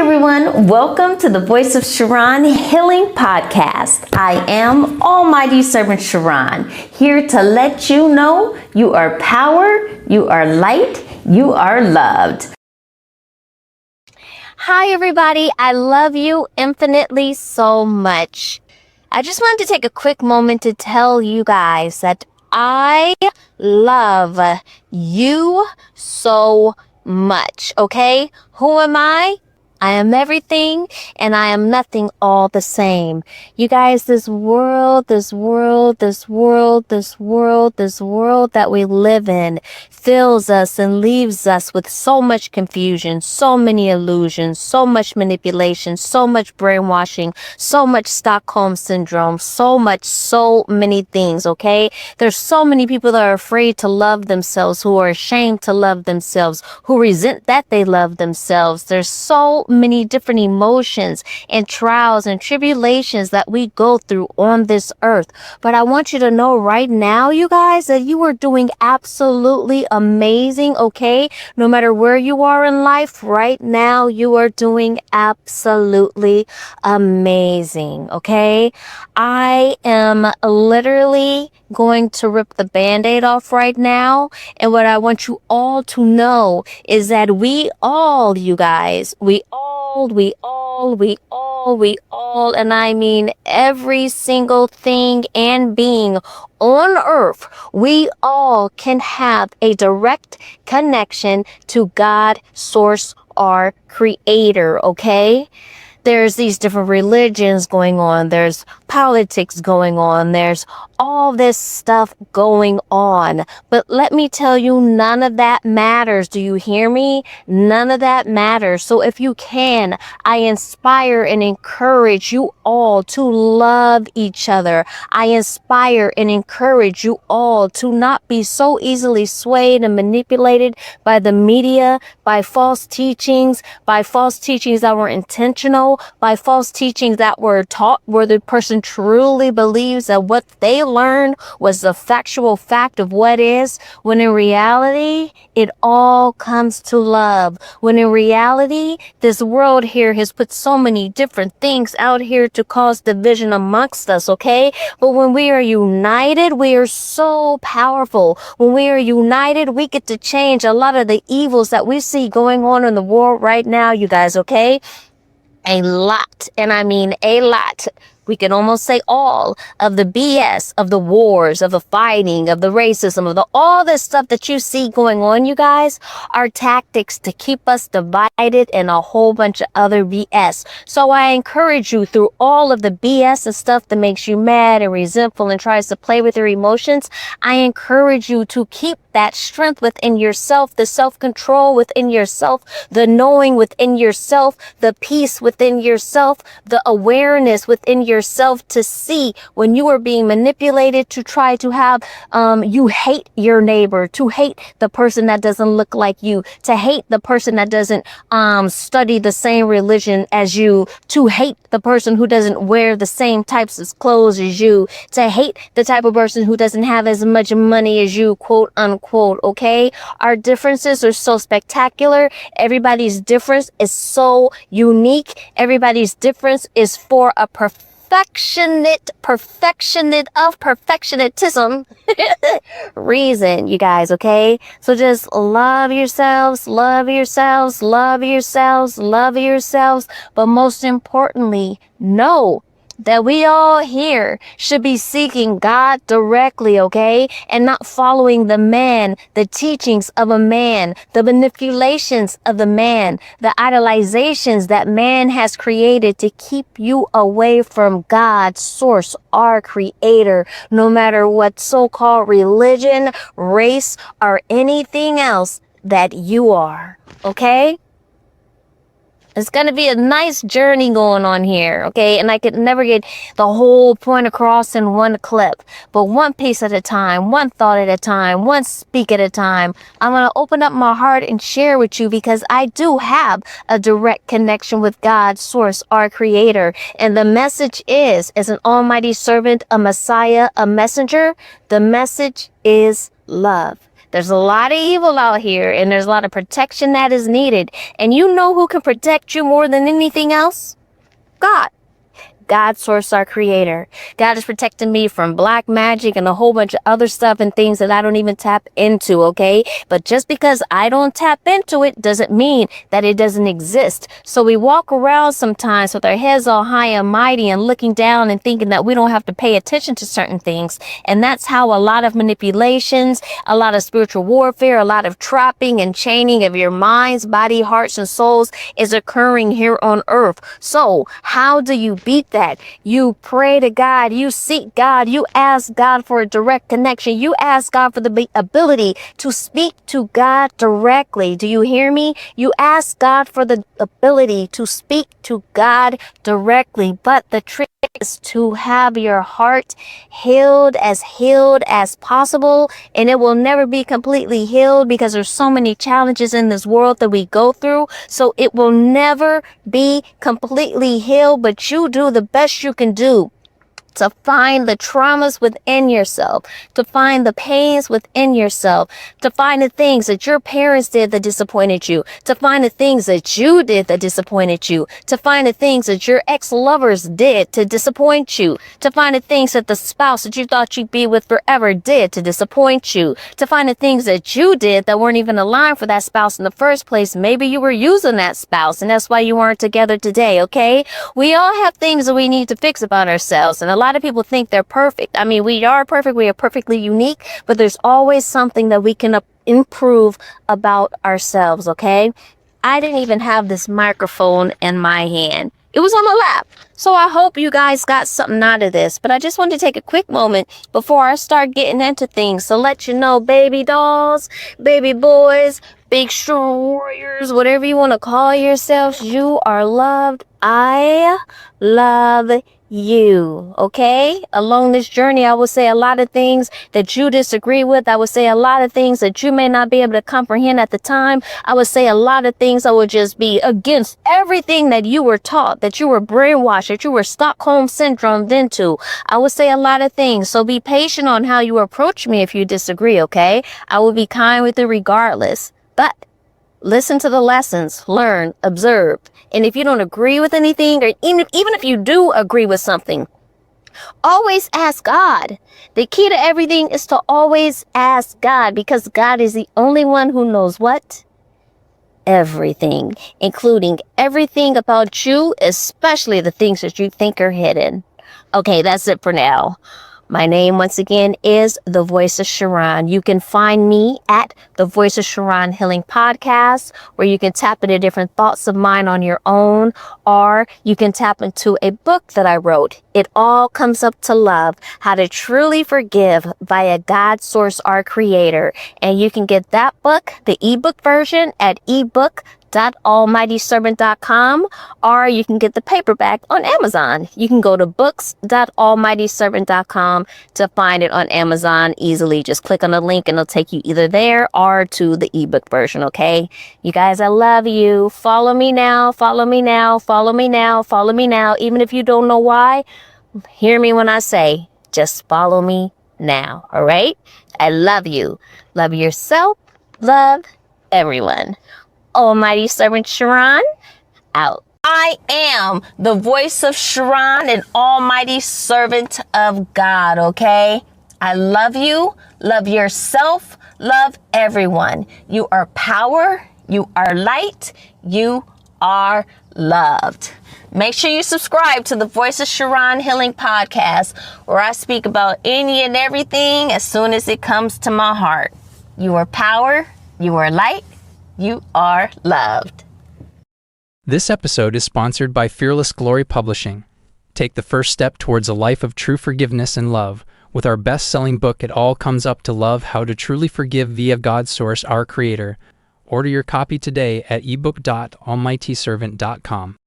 everyone, welcome to the Voice of Charon Healing Podcast. I am Almighty Servant Charon, here to let you know you are power, you are light, you are loved. Hi everybody, I love you infinitely so much. I just wanted to take a quick moment to tell you guys that I love you so much, okay? Who am I? I am everything and I am nothing all the same. You guys, this world that we live in fills us and leaves us with so much confusion, so many illusions, so much manipulation, so much brainwashing, so much Stockholm syndrome, so many things, okay? There's so many people that are afraid to love themselves, who are ashamed to love themselves, who resent that they love themselves. There's so many different emotions and trials and tribulations that we go through on this earth. But I want you to know right now, you guys, that you are doing absolutely amazing, okay? No matter where you are in life, right now, you are doing absolutely amazing, okay? I am literally going to rip the Band-Aid off right now. And what I want you all to know is that we all, you guys, and I mean every single thing and being on earth, we all can have a direct connection to God, Source, our Creator, okay? There's these different religions going on. There's politics going on. There's all this stuff going on. But let me tell you, none of that matters. Do you hear me? None of that matters. So if you can, I inspire and encourage you all to love each other. I inspire and encourage you all to not be so easily swayed and manipulated by the media, by false teachings that were intentional, by false teachings that were taught where the person truly believes that what they learned was the factual fact of what is, when in reality, it all comes to love. When in reality, this world here has put so many different things out here to cause division amongst us, okay? But when we are united, we are so powerful. When we are united, we get to change a lot of the evils that we see going on in the world right now, you guys, okay? A lot, and I mean a lot. We can almost say all of the BS, of the wars, of the fighting, of the racism, of all this stuff that you see going on, you guys, are tactics to keep us divided and a whole bunch of other BS. So I encourage you, through all of the BS and stuff that makes you mad and resentful and tries to play with your emotions, I encourage you to keep that strength within yourself, the self-control within yourself, the knowing within yourself, the peace within yourself, the awareness within yourself to see when you are being manipulated to try to have, you hate your neighbor, to hate the person that doesn't look like you, to hate the person that doesn't study the same religion as you, to hate the person who doesn't wear the same types of clothes as you, to hate the type of person who doesn't have as much money as you, quote unquote, okay? Our differences are so spectacular. Everybody's difference is so unique. Everybody's difference is for a perfectionism reason, you guys, okay? So just love yourselves, but most importantly, know that we all here should be seeking God directly, okay? And not following the man, the teachings of a man, the manipulations of the man, the idolizations that man has created to keep you away from God, Source, our Creator, no matter what so-called religion, race, or anything else that you are, okay? It's going to be a nice journey going on here, okay? And I could never get the whole point across in one clip. But one piece at a time, one thought at a time, one speak at a time. I'm going to open up my heart and share with you because I do have a direct connection with God, Source, our Creator. And the message is, as an almighty servant, a Messiah, a messenger, the message is love. There's a lot of evil out here, and there's a lot of protection that is needed. And you know who can protect you more than anything else? God. God, source, our creator. God is protecting me from black magic and a whole bunch of other stuff and things that I don't even tap into, okay? But just because I don't tap into it doesn't mean that it doesn't exist. So we walk around sometimes with our heads all high and mighty and looking down and thinking that we don't have to pay attention to certain things. And that's how a lot of manipulations, a lot of spiritual warfare, a lot of trapping and chaining of your minds, body, hearts, and souls is occurring here on earth. So how do you beat that? You pray to God, you seek God, you ask God for a direct connection. You ask God for the ability to speak to God directly. Do you hear me? You ask God for the ability to speak to God directly. But the trick is to have your heart healed as possible. And it will never be completely healed because there's so many challenges in this world that we go through. So it will never be completely healed, but you do the best you can do to find the traumas within yourself, to find the pains within yourself, to find the things that your parents did that disappointed you, to find the things that you did that disappointed you, to find the things that your ex-lovers did to disappoint you, to find the things that the spouse that you thought you'd be with forever did to disappoint you, to find the things that you did that weren't even aligned for that spouse in the first place. Maybe you were using that spouse and that's why you weren't together today, okay? We all have things that we need to fix about ourselves, and a lot of people think they're perfect. I mean, we are perfect. We are perfectly unique, but there's always something that we can improve about ourselves, okay? I didn't even have this microphone in my hand. It was on my lap. So I hope you guys got something out of this, but I just wanted to take a quick moment before I start getting into things to let you know, baby dolls, baby boys, big strong warriors, whatever you want to call yourselves, you are loved. I love you, okay? Along this journey, I will say a lot of things that you disagree with. I would say a lot of things that you may not be able to comprehend at the time. I would say a lot of things that would just be against everything that you were taught, that you were brainwashed, that you were Stockholm syndromed into. I would say a lot of things. So be patient on how you approach me if you disagree, okay? I will be kind with you regardless. But listen to the lessons, learn, observe. And if you don't agree with anything, or even if you do agree with something, always ask God. The key to everything is to always ask God, because God is the only one who knows what? Everything, including everything about you, especially the things that you think are hidden. Okay, that's it for now. My name, once again, is The Voice of Charon. You can find me at The Voice of Charon Healing Podcast, where you can tap into different thoughts of mine on your own, or you can tap into a book that I wrote. It all comes up to love, how to truly forgive via God, source, our creator. And you can get that book, the ebook version, at ebook.almightyservant.com, or you can get the paperback on Amazon. You can go to books.almightyservant.com to find it on Amazon easily. Just click on the link and it'll take you either there or to the ebook version, okay? You guys, I love you. Follow me now, follow me now, follow me now, follow me now. Even if you don't know why, hear me when I say, just follow me now, all right? I love you. Love yourself. Love everyone. Almighty Servant Charon, out. I am the voice of Charon, an almighty servant of God, okay? I love you, love yourself, love everyone. You are power, you are light, you are loved. Make sure you subscribe to the Voice of Charon Healing Podcast, where I speak about any and everything as soon as it comes to my heart. You are power, you are light, you are loved. This episode is sponsored by Fearless Glory Publishing. Take the first step towards a life of true forgiveness and love with our best-selling book, It All Comes Up to Love, How to Truly Forgive via God's Source, Our Creator. Order your copy today at ebook.almightyservant.com.